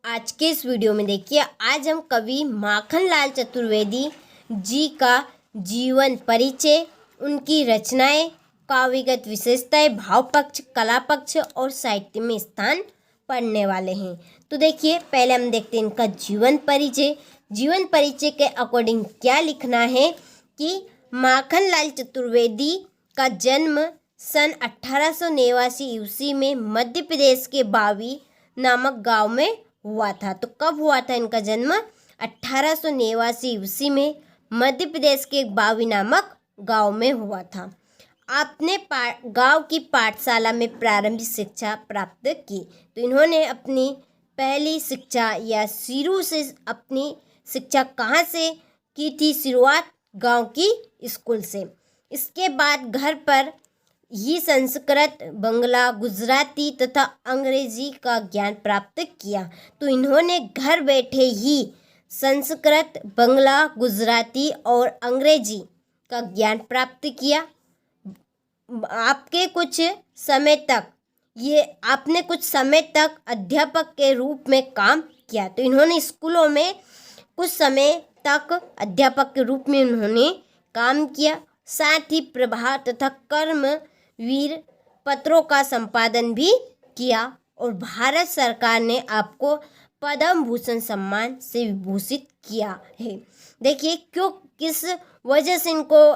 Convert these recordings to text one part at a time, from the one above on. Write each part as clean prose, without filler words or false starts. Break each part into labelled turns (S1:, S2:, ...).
S1: आज के इस वीडियो में देखिए, आज हम कवि माखनलाल चतुर्वेदी जी का जीवन परिचय, उनकी रचनाएं, काव्यगत विशेषताएं, भाव पक्ष, कला पक्ष और साहित्य में स्थान पढ़ने वाले हैं। तो देखिए, पहले हम देखते हैं इनका जीवन परिचय। जीवन परिचय के अकॉर्डिंग क्या लिखना है कि माखनलाल चतुर्वेदी का जन्म सन 1889 ईस्वी में मध्य प्रदेश के बावी नामक गांव में हुआ था। तो कब हुआ था इनका जन्म? 1889 ईस्वी में मध्य प्रदेश के बावी नामक गांव में हुआ था। आपने गांव की पाठशाला में प्रारंभिक शिक्षा प्राप्त की। तो इन्होंने अपनी पहली शिक्षा या शुरू से अपनी शिक्षा कहाँ से की थी? शुरुआत गांव की स्कूल से। इसके बाद घर पर ही संस्कृत, बंगला, गुजराती तथा अंग्रेजी का ज्ञान प्राप्त किया। तो इन्होंने घर बैठे ही संस्कृत, बंगला, गुजराती और अंग्रेजी का ज्ञान प्राप्त किया। आपने कुछ समय तक अध्यापक के रूप में काम किया। तो इन्होंने स्कूलों में कुछ समय तक अध्यापक के रूप में उन्होंने काम किया। साथ ही प्रभात तथा कर्मवीर पत्रों का संपादन भी किया और भारत सरकार ने आपको पद्म भूषण सम्मान से विभूषित किया है। देखिए किस वजह से इनको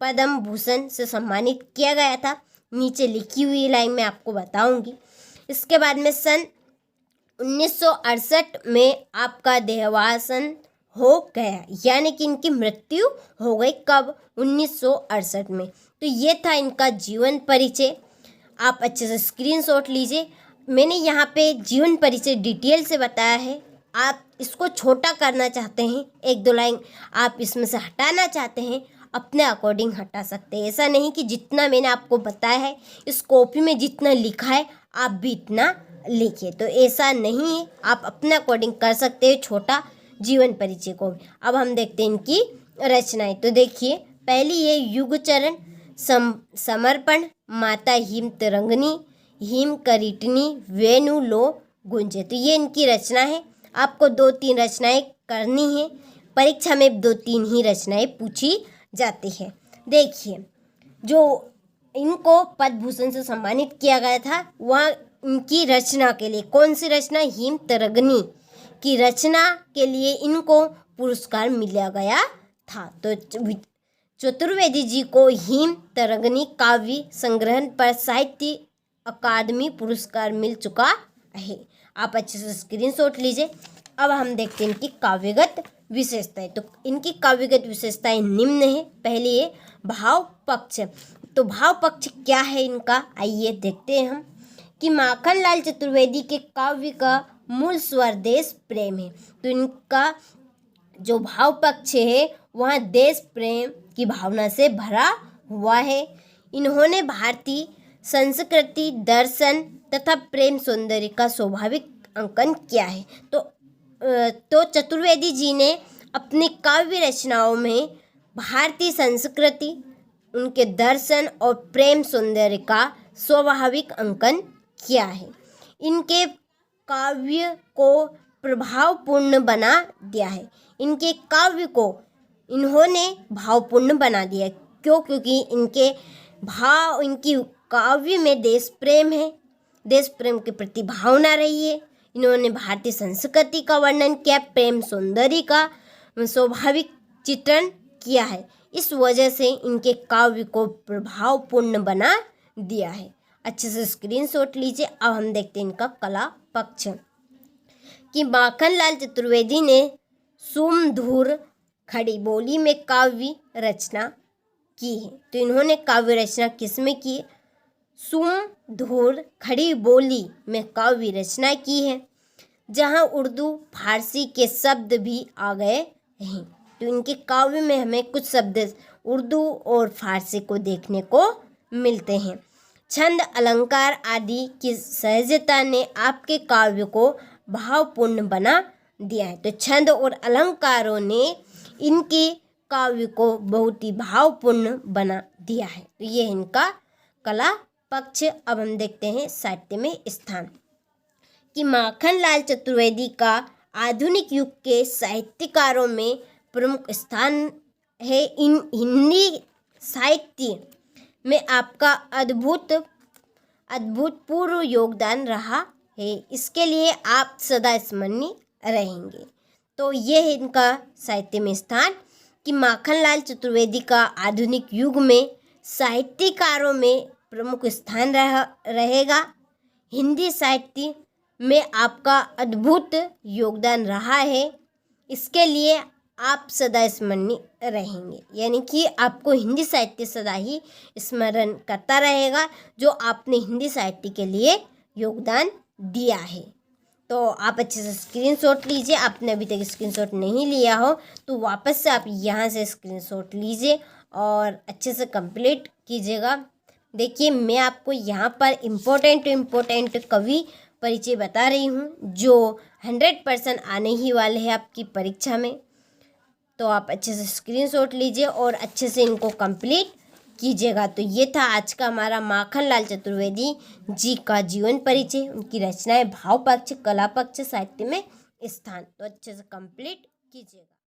S1: पद्म भूषण से सम्मानित किया गया था, नीचे लिखी हुई लाइन में आपको बताऊंगी। इसके बाद में सन 1968 में आपका देहावसान हो गया, यानी कि इनकी मृत्यु हो गई। कब? 1968 में। तो ये था इनका जीवन परिचय। आप अच्छे से स्क्रीनशॉट लीजिए। मैंने यहाँ पे जीवन परिचय डिटेल से बताया है। आप इसको छोटा करना चाहते हैं, एक दो लाइन आप इसमें से हटाना चाहते हैं, अपने अकॉर्डिंग हटा सकते हैं। ऐसा नहीं कि जितना मैंने आपको बताया है इस कॉपी में जितना लिखा है आप भी इतना लिखिए, तो ऐसा नहीं है। आप अपने अकॉर्डिंग कर सकते हैं छोटा जीवन परिचय को। अब हम देखते हैं इनकी रचनाएं। तो देखिए, पहली है युगचरण, समर्पण, माता हिम तरंगनी, हिम करीटनी, वेणु लो गुंजे। तो ये इनकी रचना है। आपको 2-3 रचनाएं करनी है। परीक्षा में 2-3 ही रचनाएं पूछी जाती है। देखिए, जो इनको पद्म भूषण से सम्मानित किया गया था वह इनकी रचना के लिए, कौन सी रचना? हिम तरंगनी की रचना के लिए इनको पुरस्कार मिला गया था। तो चतुर्वेदी जी को हिम तरंगनी काव्य संग्रहण पर साहित्य अकादमी पुरस्कार मिल चुका है। आप अच्छे से स्क्रीनशॉट लीजिए। अब हम देखते हैं इनकी काव्यगत विशेषताएं। तो इनकी काव्यगत विशेषताएं निम्न है। पहली है भाव पक्ष। तो भाव पक्ष क्या है इनका? आइए देखते हैं हम कि माखनलाल चतुर्वेदी के काव्य का मूल स्वर देश प्रेम है। तो इनका जो भाव पक्ष है वह देश प्रेम की भावना से भरा हुआ है। इन्होंने भारतीय संस्कृति, दर्शन तथा प्रेम सौंदर्य का स्वाभाविक अंकन किया है। तो चतुर्वेदी जी ने अपनी काव्य रचनाओं में भारतीय संस्कृति, उनके दर्शन और प्रेम सौंदर्य का स्वाभाविक अंकन किया है। इनके काव्य को प्रभावपूर्ण बना दिया है। इनके काव्य को इन्होंने भावपूर्ण बना दिया। क्यों? क्योंकि इनकी काव्य में देश प्रेम है, देश प्रेम के प्रति भावना रही है। इन्होंने भारतीय संस्कृति का वर्णन किया, प्रेम सौंदर्य का स्वाभाविक चित्रण किया है। इस वजह से इनके काव्य को प्रभावपूर्ण बना दिया है। अच्छे से स्क्रीनशॉट लीजिए। अब हम देखते हैं इनका कला पक्ष कि माखनलाल चतुर्वेदी ने सुमधुर खड़ी बोली में काव्य रचना की है। तो इन्होंने काव्य रचना किस में की है? सुमधुर खड़ी बोली में काव्य रचना की है, जहां उर्दू फारसी के शब्द भी आ गए हैं। तो इनके काव्य में हमें कुछ शब्द उर्दू और फारसी को देखने को मिलते हैं। छंद, अलंकार आदि की सहजता ने आपके काव्य को भावपूर्ण बना दिया है। तो छंद और अलंकारों ने इनके काव्य को बहुत ही भावपूर्ण बना दिया है। तो ये इनका कला पक्ष। अब हम देखते हैं साहित्य में स्थान। कि माखनलाल चतुर्वेदी का आधुनिक युग के साहित्यकारों में प्रमुख स्थान है। इन हिंदी साहित्य में आपका अद्भुतपूर्व योगदान रहा है, इसके लिए आप सदा स्मरणीय रहेंगे। तो ये है इनका साहित्य में स्थान कि माखनलाल चतुर्वेदी का आधुनिक युग में साहित्यकारों में प्रमुख स्थान रहेगा। हिंदी साहित्य में आपका अद्भुत योगदान रहा है, इसके लिए आप सदा स्मरणीय रहेंगे। यानी कि आपको हिंदी साहित्य सदा ही स्मरण करता रहेगा, जो आपने हिंदी साहित्य के लिए योगदान दिया है। तो आप अच्छे से स्क्रीनशॉट लीजिए। आपने अभी तक स्क्रीनशॉट नहीं लिया हो तो वापस से आप यहाँ से स्क्रीनशॉट लीजिए और अच्छे से कंप्लीट कीजिएगा। देखिए, मैं आपको यहाँ पर इम्पोर्टेंट कवि परिचय बता रही हूँ जो 100% आने ही वाले हैं आपकी परीक्षा में। तो आप अच्छे से स्क्रीनशॉट लीजिए और अच्छे से इनको कंप्लीट कीजिएगा। तो ये था आज का हमारा माखनलाल चतुर्वेदी जी का जीवन परिचय, उनकी रचनाएं, भाव पक्ष, कला पक्ष, साहित्य में स्थान। तो अच्छे से कंप्लीट कीजिएगा।